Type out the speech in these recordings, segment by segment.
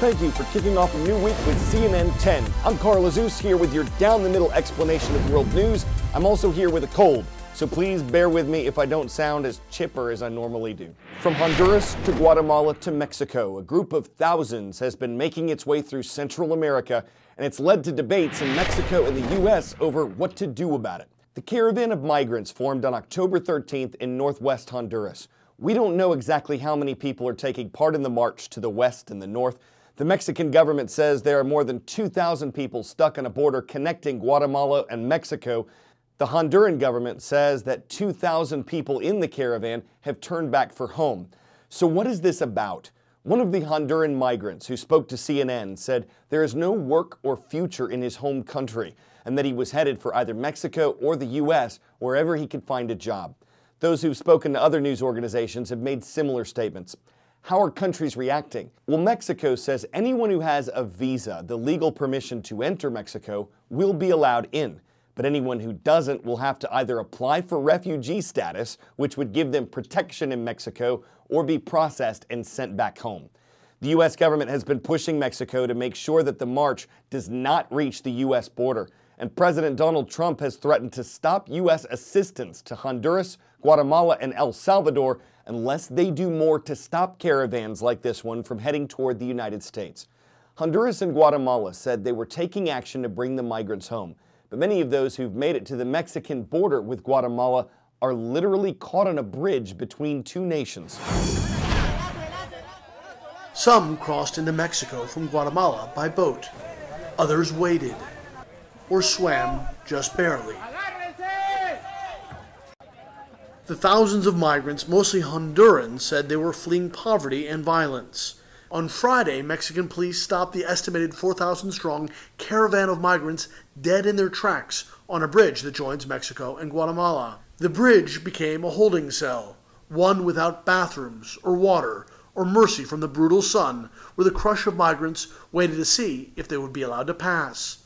Thank you for kicking off a new week with CNN10. I'm Carl Azus here with your down-the-middle explanation of world news. I'm also here with a cold, so please bear with me if I don't sound as chipper as I normally do. From Honduras to Guatemala to Mexico, a group of thousands has been making its way through Central America, and it's led to debates in Mexico and the U.S. over what to do about it. The caravan of migrants formed on October 13th in northwest Honduras. We don't know exactly how many people are taking part in the march to the west and the north. The Mexican government says there are more than 2,000 people stuck on a border connecting Guatemala and Mexico. The Honduran government says that 2,000 people in the caravan have turned back for home. So what is this about? One of the Honduran migrants who spoke to CNN said there is no work or future in his home country and that he was headed for either Mexico or the U.S., wherever he could find a job. Those who've spoken to other news organizations have made similar statements. How are countries reacting? Well, Mexico says anyone who has a visa, the legal permission to enter Mexico, will be allowed in. But anyone who doesn't will have to either apply for refugee status, which would give them protection in Mexico, or be processed and sent back home. The U.S. government has been pushing Mexico to make sure that the march does not reach the U.S. border. And President Donald Trump has threatened to stop U.S. assistance to Honduras, Guatemala, and El Salvador unless they do more to stop caravans like this one from heading toward the United States. Honduras and Guatemala said they were taking action to bring the migrants home, but many of those who've made it to the Mexican border with Guatemala are literally caught on a bridge between two nations. Some crossed into Mexico from Guatemala by boat. Others waded or swam just barely. The thousands of migrants, mostly Hondurans, said they were fleeing poverty and violence. On Friday, Mexican police stopped the estimated 4,000-strong caravan of migrants dead in their tracks on a bridge that joins Mexico and Guatemala. The bridge became a holding cell, one without bathrooms or water or mercy from the brutal sun, where the crush of migrants waited to see if they would be allowed to pass.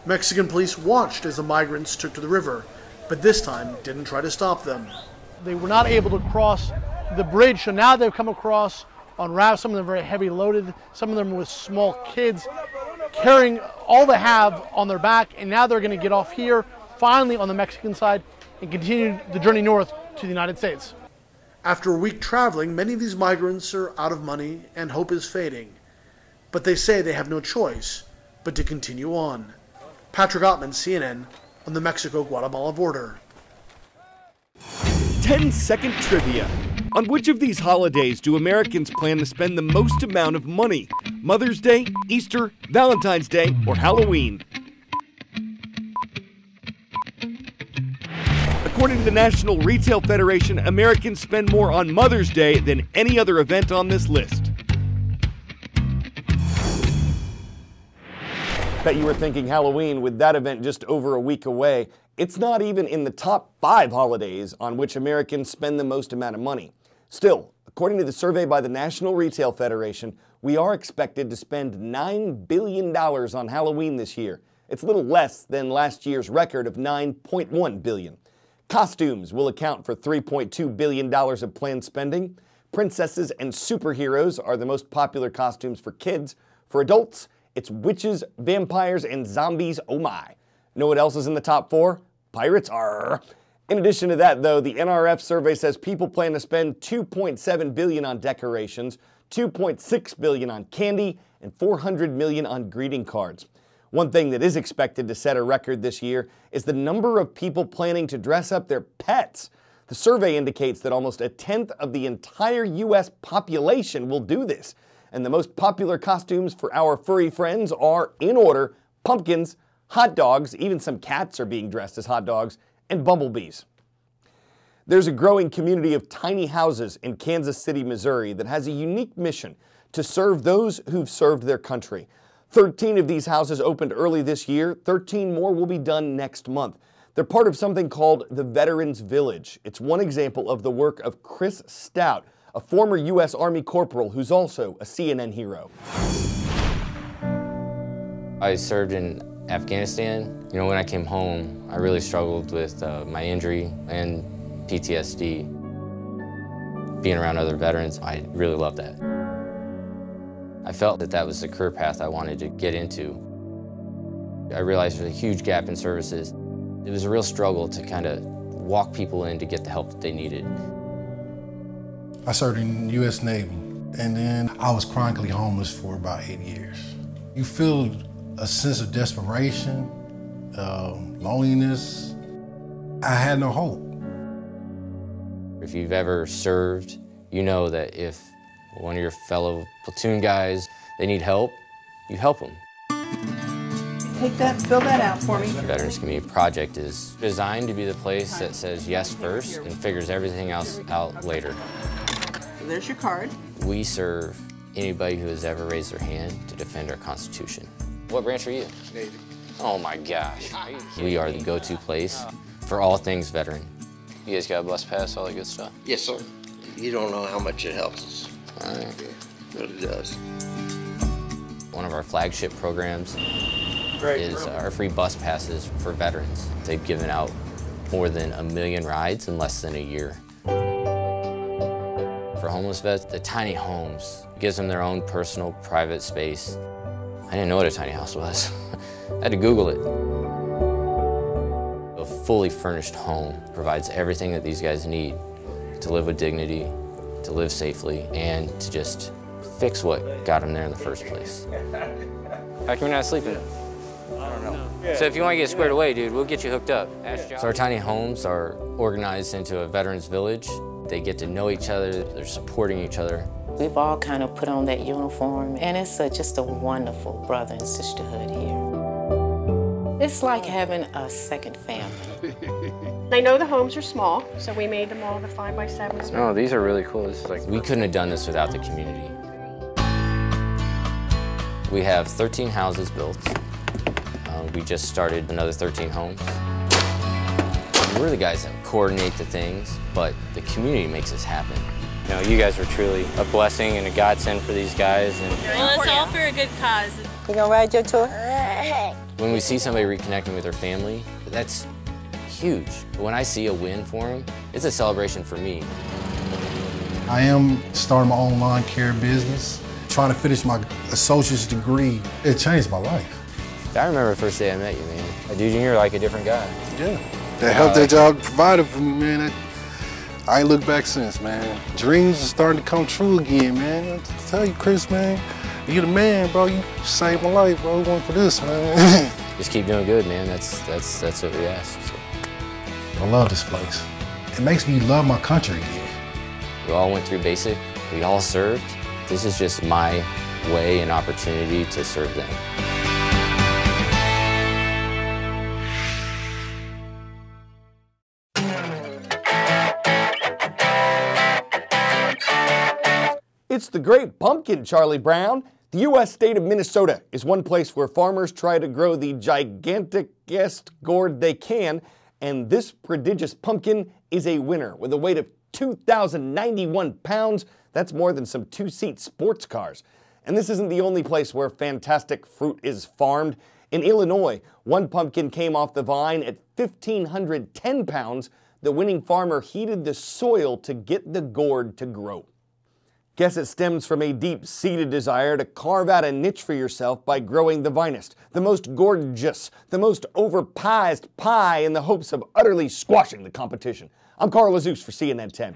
Mexican police watched as the migrants took to the river, but this time didn't try to stop them. They were not able to cross the bridge, so now they've come across on rafts. Some of them very heavy loaded, some of them with small kids carrying all they have on their back, and now they're going to get off here, finally on the Mexican side, and continue the journey north to the United States. After a week traveling, many of these migrants are out of money and hope is fading. But they say they have no choice but to continue on. Patrick Ottman, CNN, on the Mexico-Guatemala border. 10-second trivia. On which of these holidays do Americans plan to spend the most amount of money? Mother's Day, Easter, Valentine's Day, or Halloween? According to the National Retail Federation, Americans spend more on Mother's Day than any other event on this list. Bet you were thinking Halloween with that event just over a week away. It's not even in the top 5 holidays on which Americans spend the most amount of money. Still, according to the survey by the National Retail Federation, we are expected to spend $9 billion on Halloween this year. It's a little less than last year's record of $9.1 billion. Costumes will account for $3.2 billion of planned spending. Princesses and superheroes are the most popular costumes for kids. For adults, it's witches, vampires, and zombies, oh my. Know what else is in the top 4? Pirates are. In addition to that, though, the NRF survey says people plan to spend $2.7 billion on decorations, $2.6 billion on candy, and $400 million on greeting cards. One thing that is expected to set a record this year is the number of people planning to dress up their pets. The survey indicates that almost a tenth of the entire U.S. population will do this. And the most popular costumes for our furry friends are, in order, pumpkins, hot dogs, even some cats are being dressed as hot dogs, and bumblebees. There's a growing community of tiny houses in Kansas City, Missouri that has a unique mission to serve those who've served their country. 13 of these houses opened early this year. 13 more will be done next month. They're part of something called the Veterans Village. It's one example of the work of Chris Stout, a former U.S. Army corporal who's also a CNN hero. I served in Afghanistan. You know, when I came home, I really struggled with my injury and PTSD. Being around other veterans, I really loved that. I felt that that was the career path I wanted to get into. I realized there's a huge gap in services. It was a real struggle to kind of walk people in to get the help that they needed. I served in the U.S. Navy, and then I was chronically homeless for about 8 years. You feel a sense of desperation, loneliness. I had no hope. If you've ever served, you know that if one of your fellow platoon guys, they need help, you help them. Take that, fill that out for me. The Veterans Community Project is designed to be the place that says yes first and figures everything else out later. So there's your card. We serve anybody who has ever raised their hand to defend our Constitution. What branch are you? Navy. Oh my gosh. We are the go-to place for all things veteran. You guys got a bus pass, all that good stuff? Yes, sir. You don't know how much it helps us. All right. It really does. One of our flagship programs is our free bus passes for veterans. They've given out more than 1 million rides in less than a year. For homeless vets, the tiny homes gives them their own personal, private space. I didn't know what a tiny house was. I had to Google it. A fully furnished home provides everything that these guys need to live with dignity, to live safely, and to just fix what got them there in the first place. How come you're not sleeping? I don't know. So if you want to get squared away, dude, we'll get you hooked up. So our tiny homes are organized into a veterans village. They get to know each other, they're supporting each other. We've all kind of put on that uniform, and it's just a wonderful brother and sisterhood here. It's like having a second family. I know the homes are small, so we made them all the 5x7s. Oh, these are really cool. This is like, we couldn't have done this without the community. We have 13 houses built. We just started another 13 homes. We're the guys that coordinate the things, but the community makes us happen. You know, you guys are truly a blessing and a godsend for these guys. And well, it's all for a good cause. You gonna ride your tour? when we see somebody reconnecting with their family, that's huge. When I see a win for them, it's a celebration for me. I am starting my own lawn care business, trying to finish my associate's degree. It changed my life. I remember the first day I met you, man. Dude, you're like a different guy. Yeah. That helped that job provided for me, man. I ain't looked back since, man. Dreams are starting to come true again, man. I tell you, Chris, man, you're the man, bro. You saved my life, bro. We went for this, man. Just keep doing good, man. That's what we ask. So. I love this place. It makes me love my country again. We all went through basic. We all served. This is just my way and opportunity to serve them. It's the Great Pumpkin, Charlie Brown. The U.S. state of Minnesota is one place where farmers try to grow the giganticest gourd they can, and this prodigious pumpkin is a winner with a weight of 2,091 pounds. That's more than some two-seat sports cars. And this isn't the only place where fantastic fruit is farmed. In Illinois, one pumpkin came off the vine at 1,510 pounds. The winning farmer heated the soil to get the gourd to grow. Guess it stems from a deep-seated desire to carve out a niche for yourself by growing the vinest, the most gorgeous, the most overpized pie in the hopes of utterly squashing the competition. I'm Carl Azus for CNN10.